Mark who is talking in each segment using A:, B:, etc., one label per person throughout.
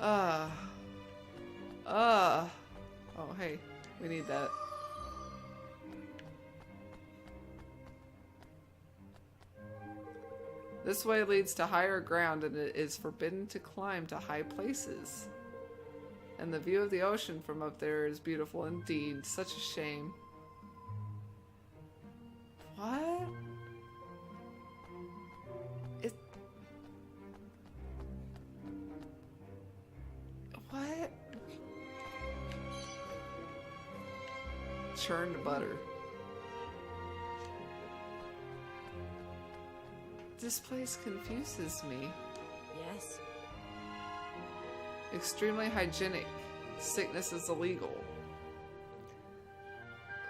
A: Uh. Oh, hey. We need that. This way leads to higher ground, and it is forbidden to climb to high places. And the view of the ocean from up there is beautiful indeed. Such a shame. What? What? Churned butter. This place confuses me.
B: Yes.
A: Extremely hygienic. Sickness is illegal.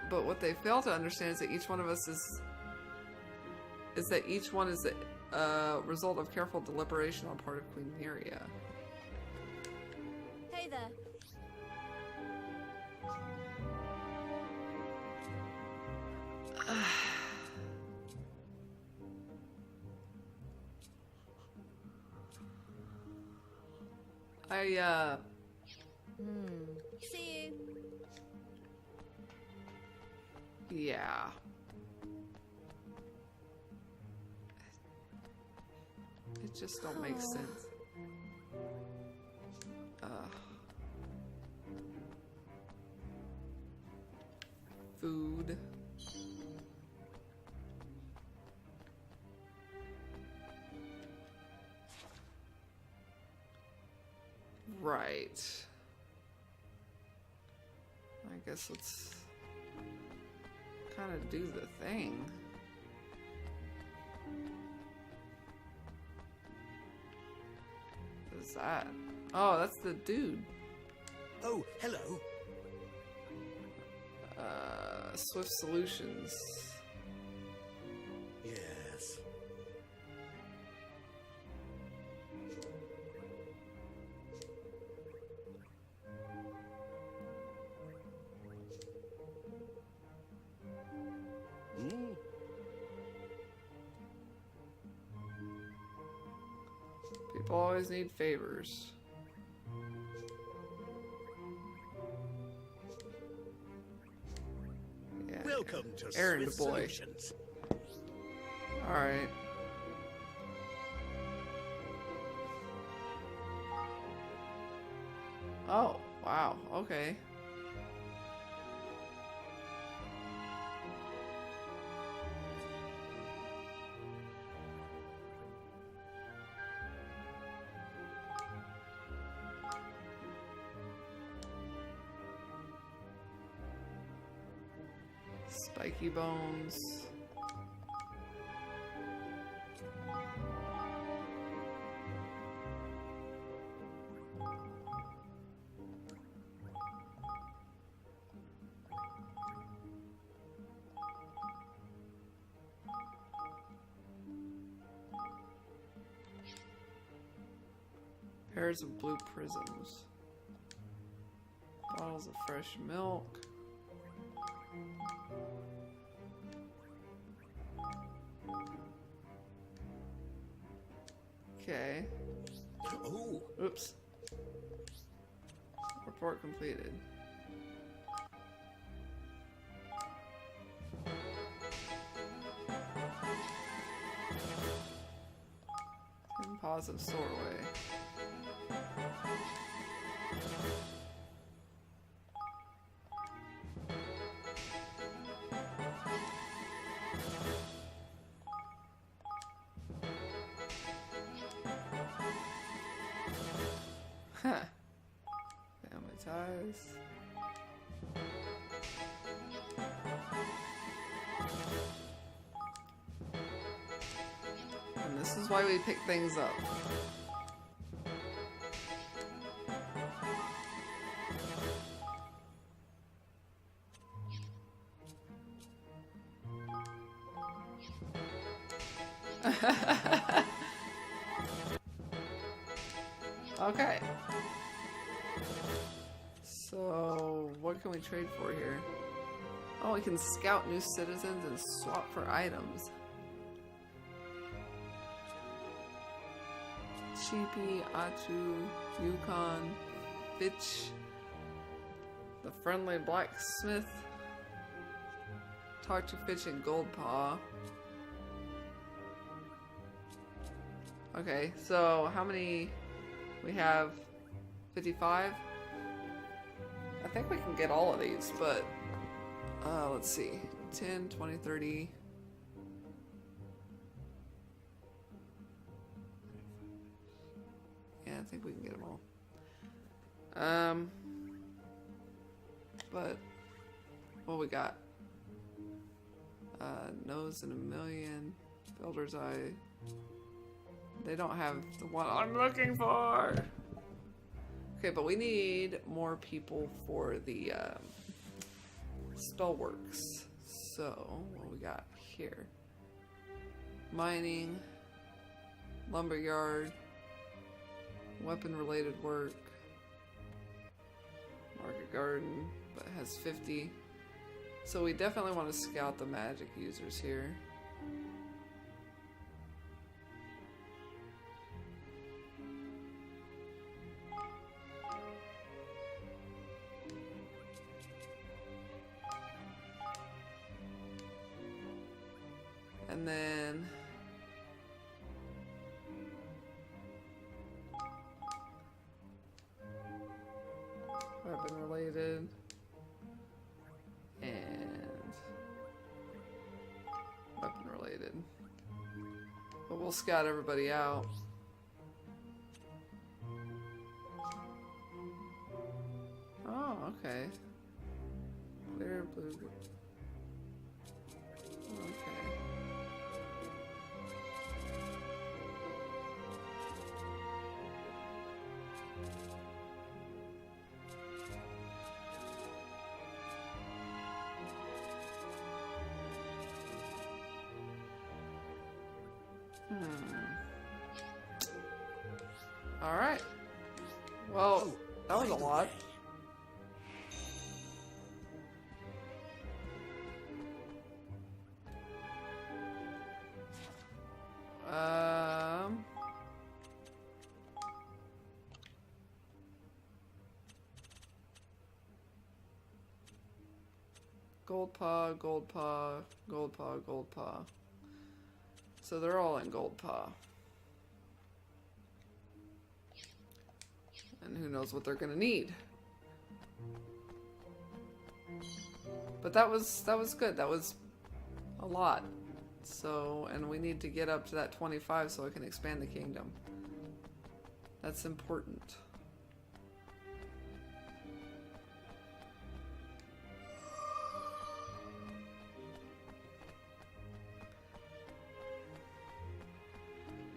A: But what they fail to understand is that each one of us is a result of careful deliberation on part of Queen Neria.
B: Hey there. See you.
A: Yeah. It just don't make sense. Food. Right. I guess let's kind of do the thing. What is that? Oh, that's the dude.
C: Oh, hello.
A: Swift Solutions.
C: Yes.
A: People always need favors. Yeah.
C: Welcome to
A: Errand
C: Swift
A: boy.
C: Solutions.
A: Alright. Oh, wow. Okay. Spiky bones. Pairs of blue prisms. Bottles of fresh milk. Okay.
C: Oh,
A: Oops. Report completed. Positive doorway. Huh. Family ties. And this is why we pick things up. Okay. So, what can we trade for here? Oh, we can scout new citizens and swap for items. Sheepy, Achu, Yukon, Bitch, the Friendly Blacksmith, Talk to Fitch, and Goldpaw. Okay, so how many we have? 55? I think we can get all of these, but let's see. 10, 20, 30. Yeah, I think we can get them all. But what we got? Nose in a Million, Builder's Eye. They don't have the one I'm looking for. Okay, but we need more people for the Spellworks. So, what we got here? Mining, Lumberyard, Weapon-related work, Market Garden, but it has 50. So we definitely want to scout the magic users here. And then weapon related and weapon related. But we'll scout everybody out. Oh, okay. Clear blue. Okay. Alright. Well, that was a lot. Goldpaw, Goldpaw, Goldpaw, Goldpaw. So they're all in Goldpaw. And who knows what they're gonna need. But that was good. That was a lot. So, and we need to get up to that 25 so I can expand the kingdom. That's important.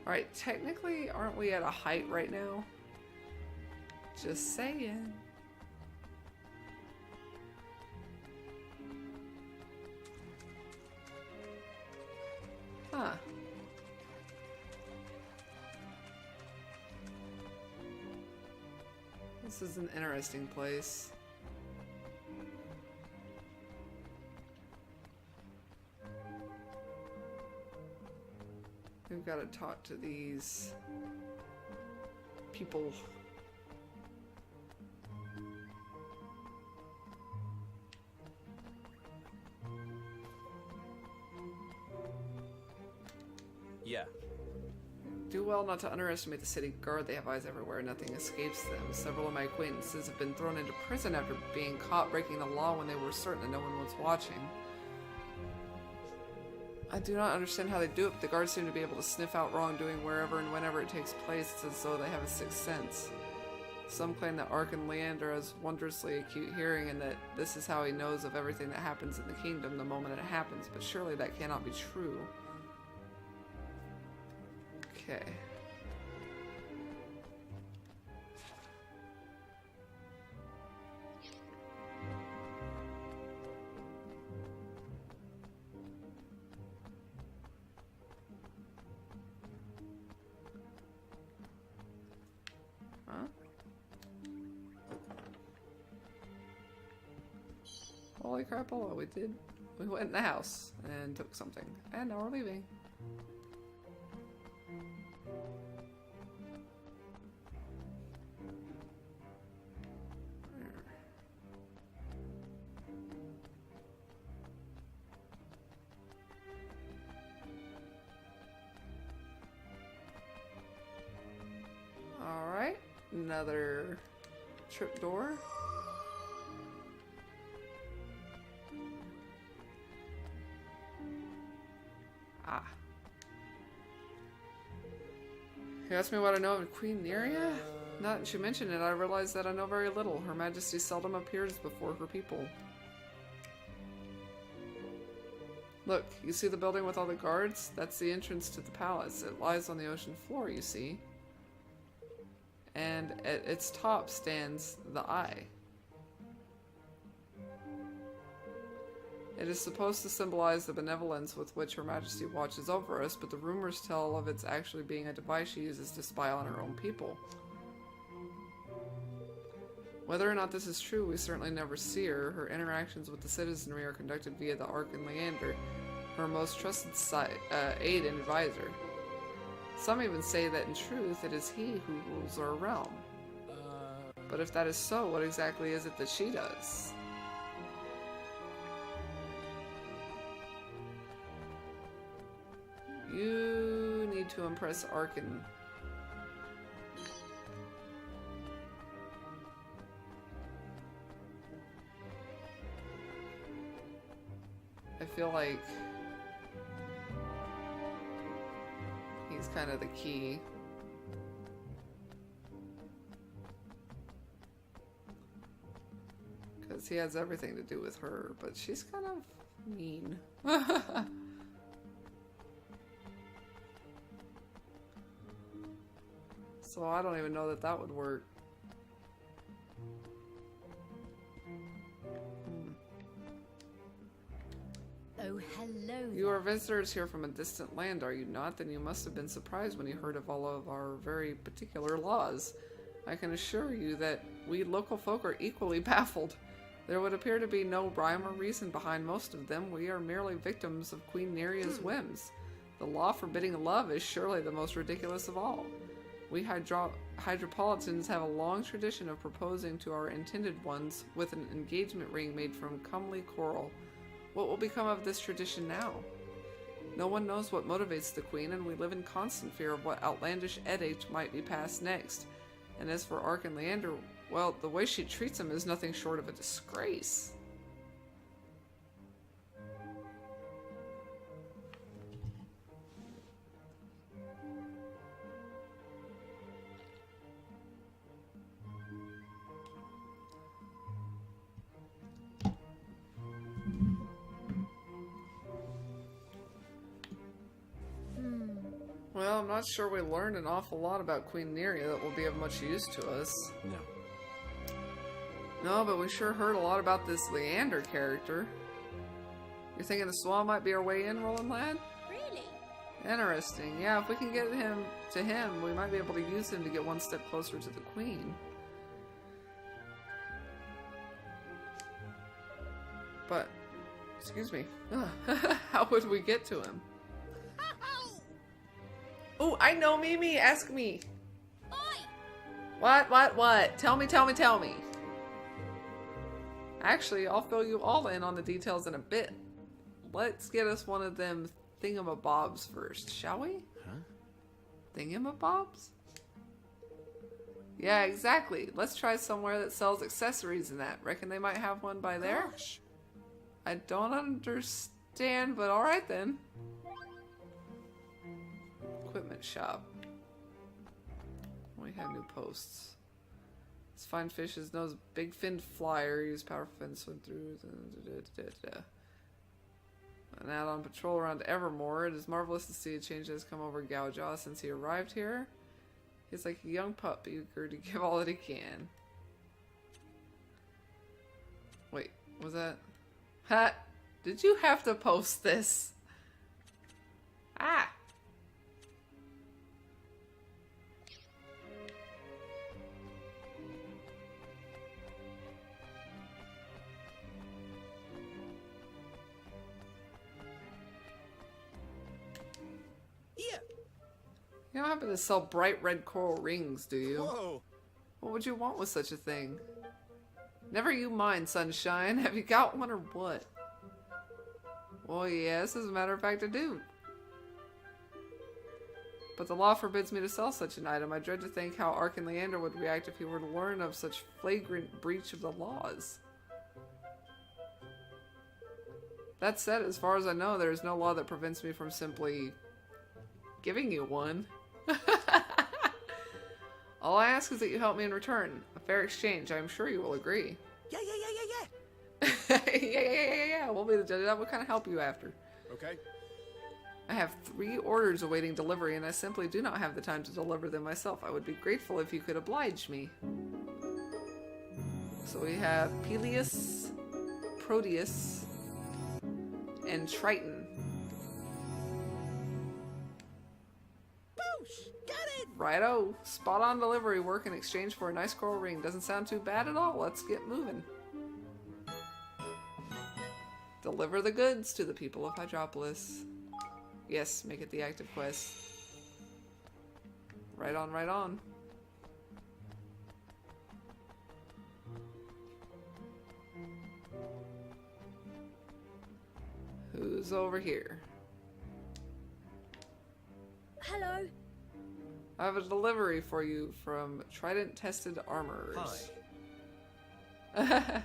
A: Alright, technically, aren't we at a height right now? Just saying. Huh. This is an interesting place. We've got to talk to these people.
C: Yeah.
A: Do well not to underestimate the city guard. They have eyes everywhere. Nothing escapes them. Several of my acquaintances have been thrown into prison after being caught breaking the law when they were certain that no one was watching. I do not understand how they do it, but the guards seem to be able to sniff out wrongdoing wherever and whenever it takes place. It's as though they have a sixth sense. Some claim that Ark and Leander has wondrously acute hearing and that this is how he knows of everything that happens in the kingdom the moment it happens, but surely that cannot be true. Okay. Huh? Holy crapola, we did. We went in the house and took something. And now we're leaving. Another trip door. Ah. You asked me what I know of Queen Neria? Now that you mention it, I realize that I know very little. Her Majesty seldom appears before her people. Look, you see the building with all the guards? That's the entrance to the palace. It lies on the ocean floor, you see. And at its top stands the Eye. It is supposed to symbolize the benevolence with which Her Majesty watches over us, but the rumors tell of its actually being a device she uses to spy on her own people. Whether or not this is true, we certainly never see her. Her interactions with the citizenry are conducted via the Archon Leander, her most trusted aide and advisor. Some even say that in truth it is he who rules our realm. But if that is so, what exactly is it that she does? You need to impress Archon. I feel like he's kind of the key. Because he has everything to do with her, but she's kind of mean. So I don't even know that that would work.
B: Oh, hello.
A: You are visitors here from a distant land, are you not? Then you must have been surprised when you heard of all of our very particular laws. I can assure you that we local folk are equally baffled. There would appear to be no rhyme or reason behind most of them. We are merely victims of Queen Neria's whims. The law forbidding love is surely the most ridiculous of all. We Hydropolitans have a long tradition of proposing to our intended ones with an engagement ring made from comely coral. What will become of this tradition now? No one knows what motivates the Queen, and we live in constant fear of what outlandish edict might be passed next. And as for Archon Leander, well, the way she treats him is nothing short of a disgrace. Well, I'm not sure we learned an awful lot about Queen Neria that will be of much use to us.
C: No.
A: No, but we sure heard a lot about this Leander character. You're thinking the Swan might be our way in, Roland Lad?
B: Really?
A: Interesting. Yeah, if we can get him to him, we might be able to use him to get one step closer to the Queen. But, excuse me, how would we get to him? Oh, I know, Mimi. Ask me.
B: Oi!
A: What? Tell me. Actually, I'll fill you all in on the details in a bit. Let's get us one of them thingamabobs first, shall we?
C: Huh?
A: Thingamabobs? Yeah, exactly. Let's try somewhere that sells accessories and that. Reckon they might have one by there?
C: Gosh.
A: I don't understand, but alright then. Equipment shop. We have new posts. Let's find fishes. Knows big fin flyer. Use powerful fin swim through. An add-on patrol around Evermore. It is marvelous to see a change that has come over Goujaw since he arrived here. He's like a young pup, eager to give all that he can. Wait, was that? Ha! Did you have to post this? Ah! You don't happen to sell bright red coral rings, do you?
C: Whoa.
A: What would you want with such a thing? Never you mind, sunshine. Have you got one or what? Well, yes, as a matter of fact, I do. But the law forbids me to sell such an item. I dread to think how Ark and Leander would react if he were to learn of such flagrant breach of the laws. That said, as far as I know, there is no law that prevents me from simply giving you one. All I ask is that you help me in return. A fair exchange. I am sure you will agree.
C: Yeah.
A: Yeah. We'll be the judge of that. What kind of help are you after?
C: Okay.
A: I have 3 orders awaiting delivery, and I simply do not have the time to deliver them myself. I would be grateful if you could oblige me. So we have Peleus, Proteus, and Triton.
C: Boosh! Got it!
A: Righto. Spot on delivery work in exchange for a nice coral ring. Doesn't sound too bad at all. Let's get moving. Deliver the goods to the people of Hydropolis. Yes, make it the active quest. Right on, right on. Who's over here?
B: Hello.
A: I have a delivery for you from Trident Tested Armorers.
C: Hi.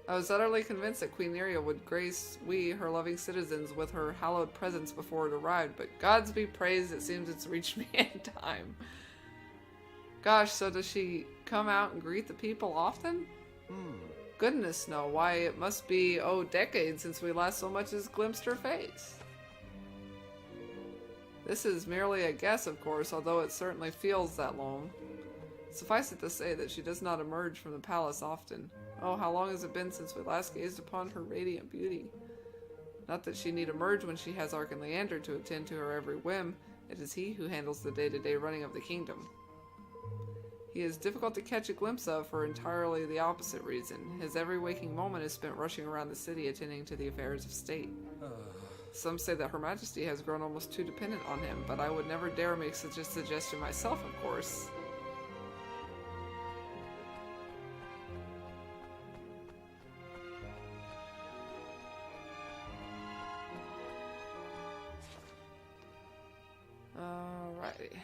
A: I was utterly convinced that Queen Neria would grace we, her loving citizens, with her hallowed presence before it arrived, but gods be praised, it seems it's reached me in time. Gosh, so does she come out and greet the people often? Goodness no, why it must be, decades since we last so much as glimpsed her face. This is merely a guess, of course, although it certainly feels that long. Suffice it to say that she does not emerge from the palace often. Oh, how long has it been since we last gazed upon her radiant beauty? Not that she need emerge when she has Ark and Leander to attend to her every whim. It is he who handles the day-to-day running of the kingdom. He is difficult to catch a glimpse of for entirely the opposite reason. His every waking moment is spent rushing around the city attending to the affairs of state. Some say that Her Majesty has grown almost too dependent on him, but I would never dare make such a suggestion myself, of course. Alrighty.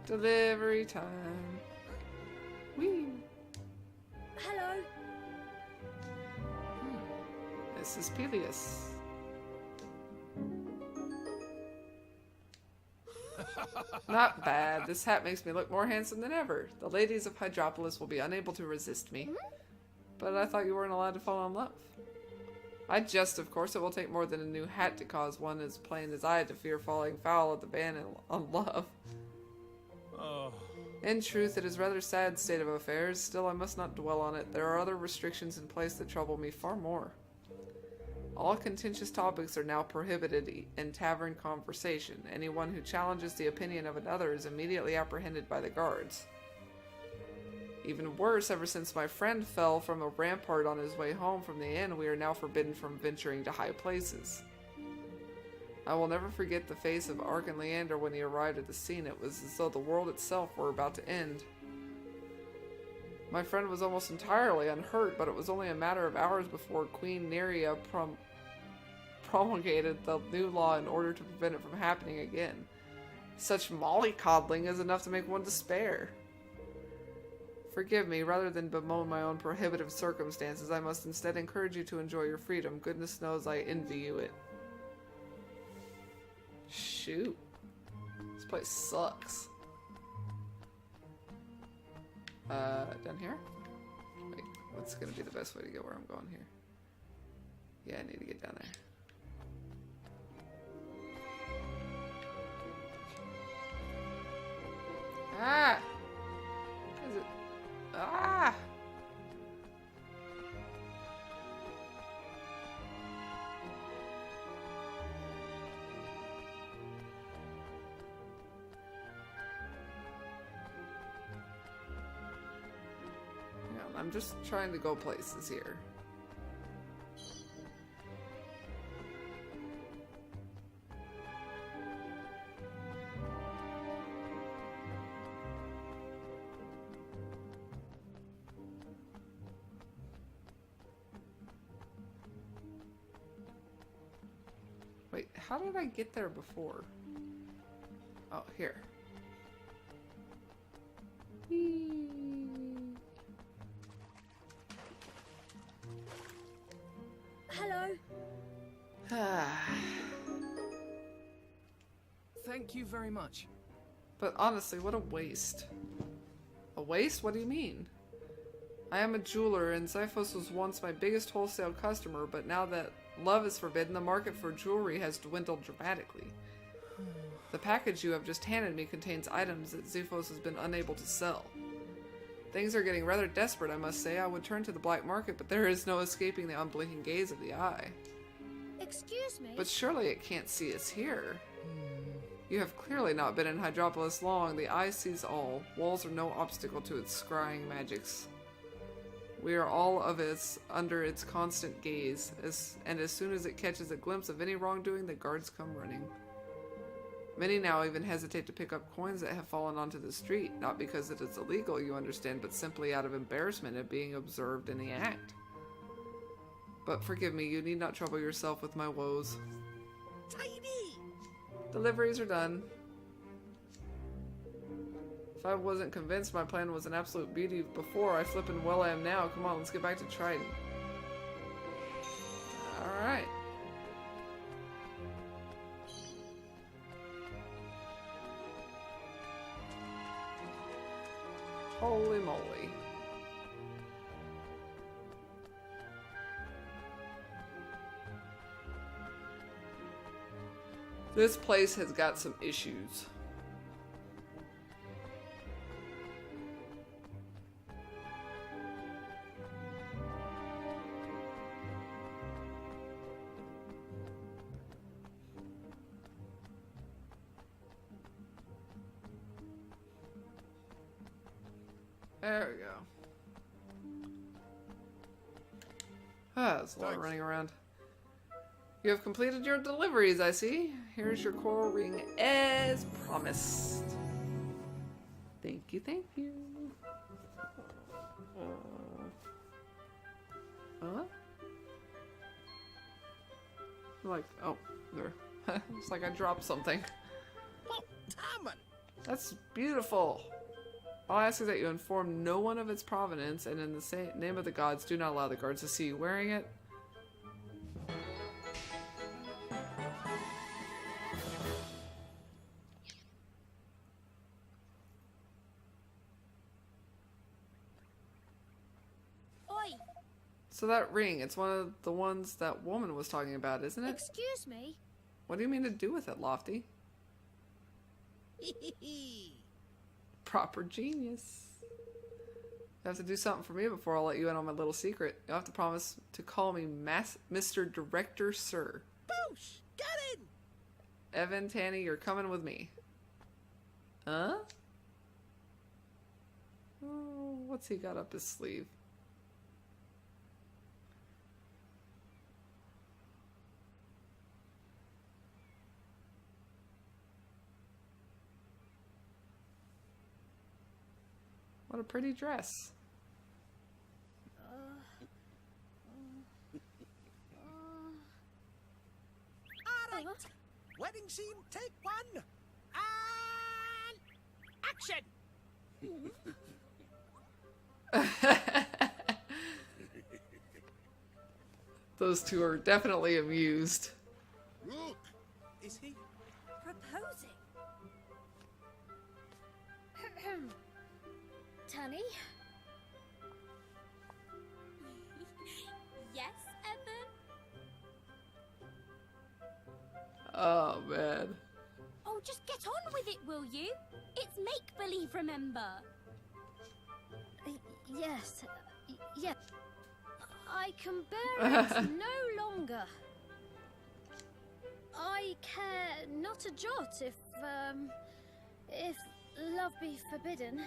A: Delivery time. Whee!
B: Hello.
A: This is Peleus. Not bad. This hat makes me look more handsome than ever. The ladies of Hydropolis will be unable to resist me. But I thought you weren't allowed to fall in love. I jest, of course. It will take more than a new hat to cause one as plain as I to fear falling foul of the ban on love. In truth, it is a rather sad state of affairs. Still, I must not dwell on it. There are other restrictions in place that trouble me far more. All contentious topics are now prohibited in tavern conversation. Anyone who challenges the opinion of another is immediately apprehended by the guards. Even worse, ever since my friend fell from a rampart on his way home from the inn, we are now forbidden from venturing to high places. I will never forget the face of Ark and Leander when he arrived at the scene. It was as though the world itself were about to end. My friend was almost entirely unhurt, but it was only a matter of hours before Queen Neria promulgated the new law in order to prevent it from happening again. Such mollycoddling is enough to make one despair. Forgive me, rather than bemoan my own prohibitive circumstances, I must instead encourage you to enjoy your freedom. Goodness knows I envy you it. Shoot. This place sucks. Down here? Wait, what's gonna be the best way to get where I'm going here? Yeah, I need to get down there. Ah! Is it? Ah! I'm just trying to go places here. how did I get there before? Oh, here.
B: Hello.
D: Thank you very much.
A: But honestly, what a waste. A waste? What do you mean? I am a jeweler, and Xiphos was once my biggest wholesale customer, but now that love is forbidden, the market for jewelry has dwindled dramatically. The package you have just handed me contains items that Xiphos has been unable to sell. Things are getting rather desperate, I must say. I would turn to the black market, but there is no escaping the unblinking gaze of the eye.
B: Excuse me.
A: But surely it can't see us here. You have clearly not been in Hydropolis long. The eye sees all. Walls are no obstacle to its scrying magics. We are all of us under its constant gaze, and as soon as it catches a glimpse of any wrongdoing, the guards come running. Many now even hesitate to pick up coins that have fallen onto the street, not because it is illegal, you understand, but simply out of embarrassment at being observed in the act. But forgive me, you need not trouble yourself with my woes.
C: Tiny!
A: Deliveries are done. If I wasn't convinced my plan was an absolute beauty before, I flippin' well am now. Come on, let's get back to Trident. Alright. Holy moly. This place has got some issues. There we go. Ah, there's a lot running around. You have completed your deliveries, I see. Here's your coral ring as promised. Thank you, thank you. Huh? Like, oh, there. It's like I dropped something.
C: Oh, Tamman!
A: That's beautiful. All I ask is that you inform no one of its provenance, and in the name of the gods, do not allow the guards to see you wearing it.
B: Oi!
A: So that ring, it's one of the ones that woman was talking about, isn't it?
B: Excuse me.
A: What do you mean to do with it, Lofty? Proper genius. You have to do something for me before I'll let you in on my little secret. You'll have to promise to call me Mr. Director Sir.
C: Boosh! Get in!
A: Evan, Tanny, you're coming with me. Huh? Oh, what's he got up his sleeve? What a pretty dress.
C: Alright! Wedding scene, take one! And... action!
A: Those two are definitely amused.
C: Look! Is he?
B: Proposing. Tanny?
E: Yes, Evan?
A: Oh, man.
E: Oh, just get on with it, will you? It's make-believe, remember?
B: Yes. Yes. I can bear it no longer. I care not a jot if love be forbidden.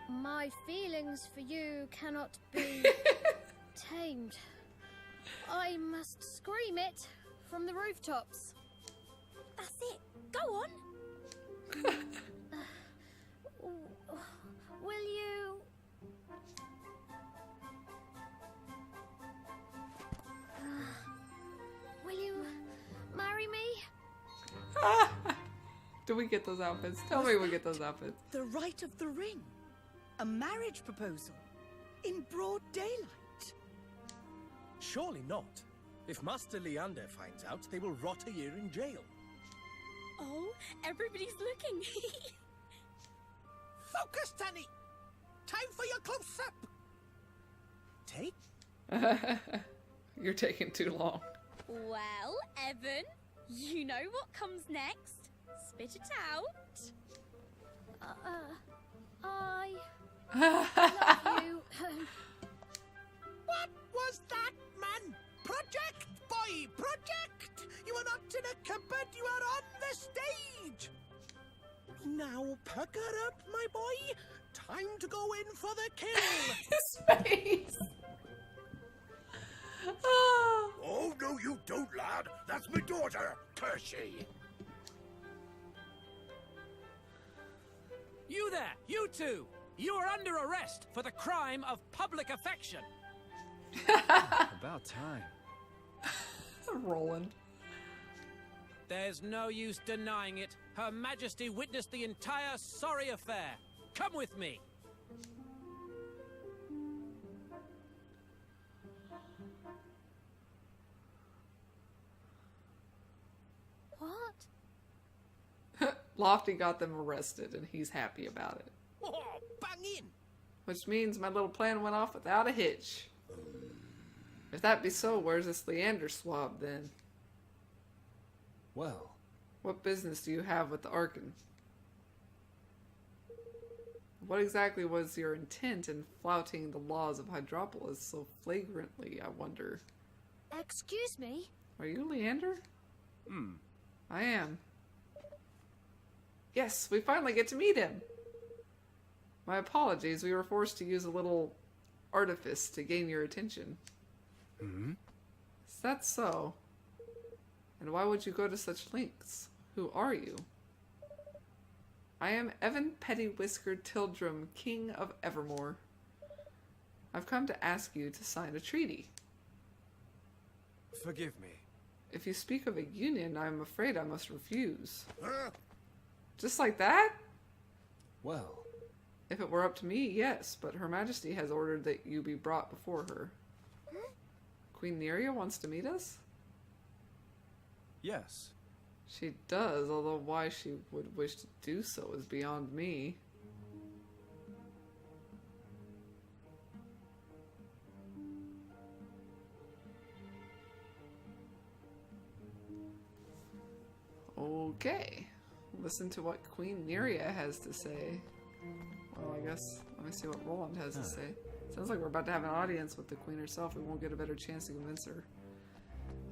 B: My feelings for you cannot be tamed. I must scream it from the rooftops.
E: That's it. Go on.
B: Will you... will you marry me?
A: Do we get those outfits? Tell me we get those outfits.
F: The rite of the ring. A marriage proposal. In broad daylight.
C: Surely not. If Master Leander finds out, they will rot a year in jail.
E: Oh, everybody's looking.
C: Focus, Tanny! Time for your close-up! Take?
A: You're taking too long.
E: Well, Evan, you know what comes next. Spit it out.
B: I love you.
C: What was that, man? Project, boy, project! You are not in a cupboard, you are on the stage! Now, pucker up, my boy. Time to go in for the kill.
A: His face. Oh.
G: Oh, no, you don't, lad. That's my daughter, Kershey.
H: You there, you two! You are under arrest for the crime of public affection.
D: About time.
A: Roland.
H: There's no use denying it. Her Majesty witnessed the entire sorry affair. Come with me.
B: What?
A: Lofty got them arrested, and he's happy about it.
C: Oh, bang in!
A: Which means my little plan went off without a hitch. If that be so, where's this Leander swab then?
D: Well,
A: What business do you have with the Arkan? What exactly was your intent in flouting the laws of Hydropolis so flagrantly, I wonder?
B: Excuse me?
A: Are you Leander? I am. Yes, we finally get to meet him! My apologies, we were forced to use a little artifice to gain your attention. Is that so? And why would you go to such lengths? Who are you? I am Evan Petty-Whiskered Tildrum, King of Evermore. I've come to ask you to sign a treaty.
D: forgive me.
A: If you speak of a union, I'm afraid I must refuse.
G: Huh?
A: Just like that?
D: Well,
A: If it were up to me, yes, but Her Majesty has ordered that you be brought before her. Queen Neria wants to meet us?
D: yes.
A: She does, although why she would wish to do so is beyond me. Okay. Listen to what Queen Neria has to say. Well, I guess, let me see what Roland has to say. Sounds like we're about to have an audience with the Queen herself. We won't get a better chance to convince her.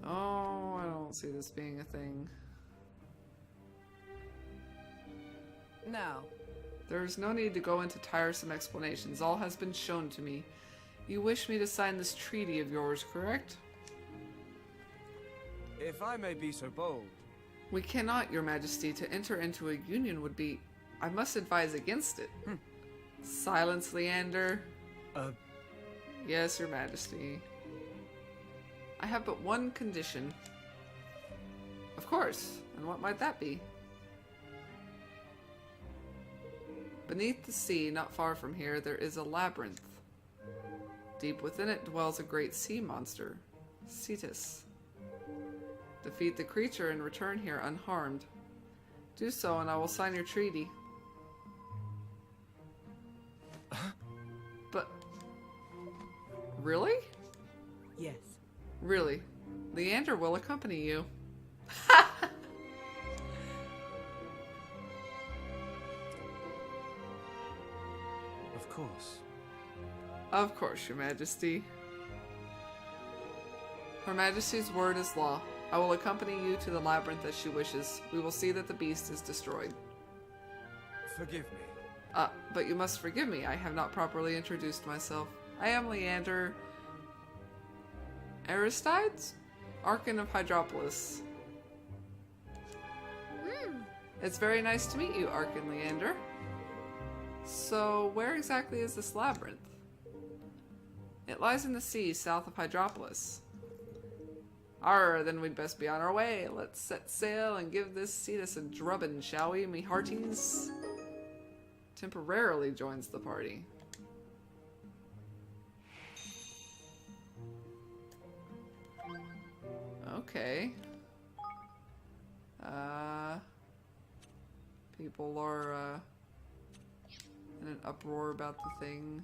A: Oh, I don't see this being a thing.
F: Now,
A: There is no need to go into tiresome explanations. All has been shown to me. You wish me to sign this treaty of yours, correct?
D: If I may be so bold.
A: We cannot, Your Majesty. To enter into a union would be... I must advise against it. Silence, Leander. Yes, Your Majesty. I have but one condition. Of course. And what might that be? Beneath the sea, not far from here, there is a labyrinth. Deep within it dwells a great sea monster, Cetus. Defeat the creature and return here unharmed. Do so and I will sign your treaty. But... Really?
F: yes.
A: Really. Leander will accompany you.
D: Of course.
A: Of course, Your Majesty. Her Majesty's word is law. I will accompany you to the labyrinth as she wishes. We will see that the beast is destroyed.
D: Forgive me.
A: But you must forgive me. I have not properly introduced myself. I am Leander Aristides? Arkan of Hydropolis. It's very nice to meet you, Arkan Leander. So, where exactly is this labyrinth? It lies in the sea south of Hydropolis. Arr, then we'd best be on our way. Let's set sail and give this Cetus a drubbing, shall we, me hearties? Temporarily joins the party. Okay. People are, in an uproar about the thing.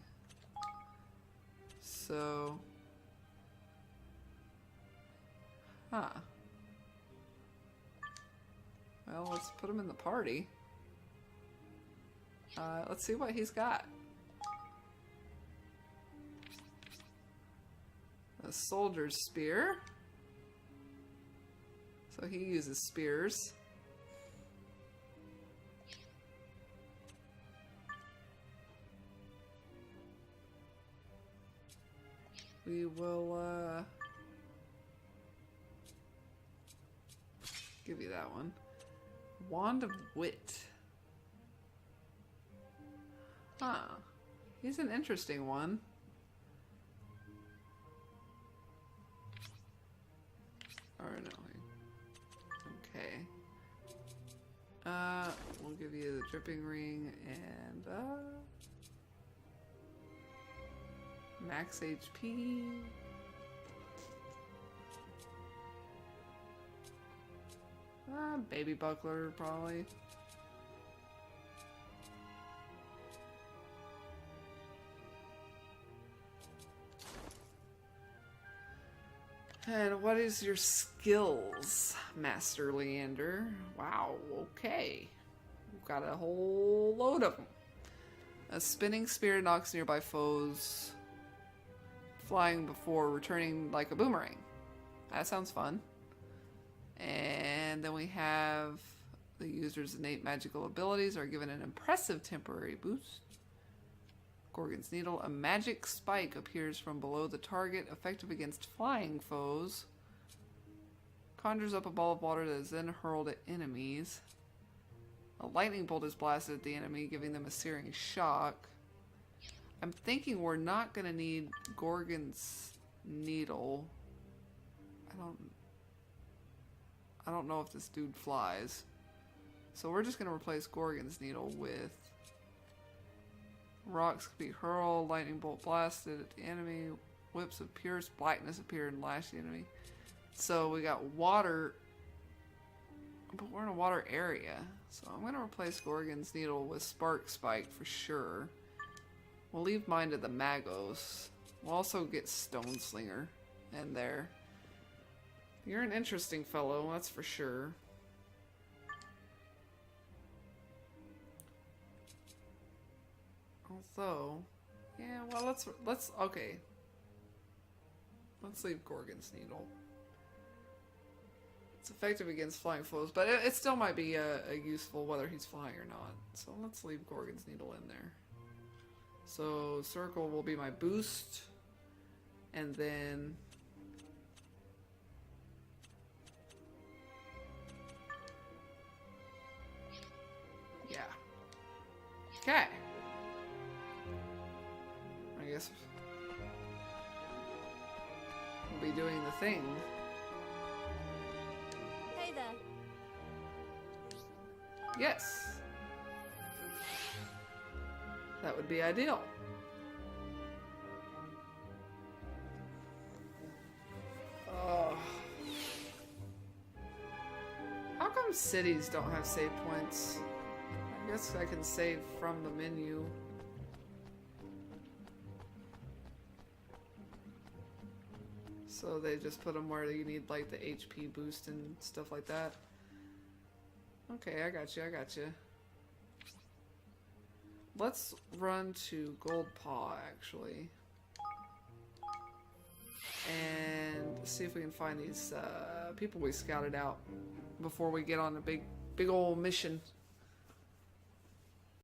A: So... Huh. Well, let's put him in the party. Let's see what he's got. A soldier's spear. So he uses spears. We will, give you that one. Wand of Wit. Huh. He's an interesting one. Or no. Okay. We'll give you the dripping ring and, max HP. Baby buckler, probably. And what is your skills, Master Leander? Wow, okay. We've got a whole load of them. A spinning spear knocks nearby foes, flying before returning like a boomerang. That sounds fun. And then we have the user's innate magical abilities are given an impressive temporary boost. Gorgon's Needle. A magic spike appears from below the target, effective against flying foes. Conjures up a ball of water that is then hurled at enemies. A lightning bolt is blasted at the enemy, giving them a searing shock. I'm thinking we're not going to need Gorgon's Needle. I don't know if this dude flies. So we're just going to replace Gorgon's Needle with rocks can be hurled, lightning bolt blasted at the enemy, whips of pierce blackness appear and lash the enemy. So we got water, but we're in a water area. So I'm going to replace Gorgon's Needle with Spark Spike for sure. We'll leave mine to the Magos. We'll also get Stone Slinger in there. You're an interesting fellow, that's for sure. Although, yeah, well, okay. Let's leave Gorgon's Needle. It's effective against flying foes, but it still might be a useful whether he's flying or not. So let's leave Gorgon's Needle in there. So Circle will be my boost, and then yeah. Okay. I guess we'll be doing the thing.
B: Hey there.
A: Yes. That would be ideal. How come cities don't have save points? I guess I can save from the menu. So they just put them where you need like the HP boost and stuff like that. Okay, I got you. Let's run to Gold Paw, actually. And see if we can find these people we scouted out before we get on a big old mission.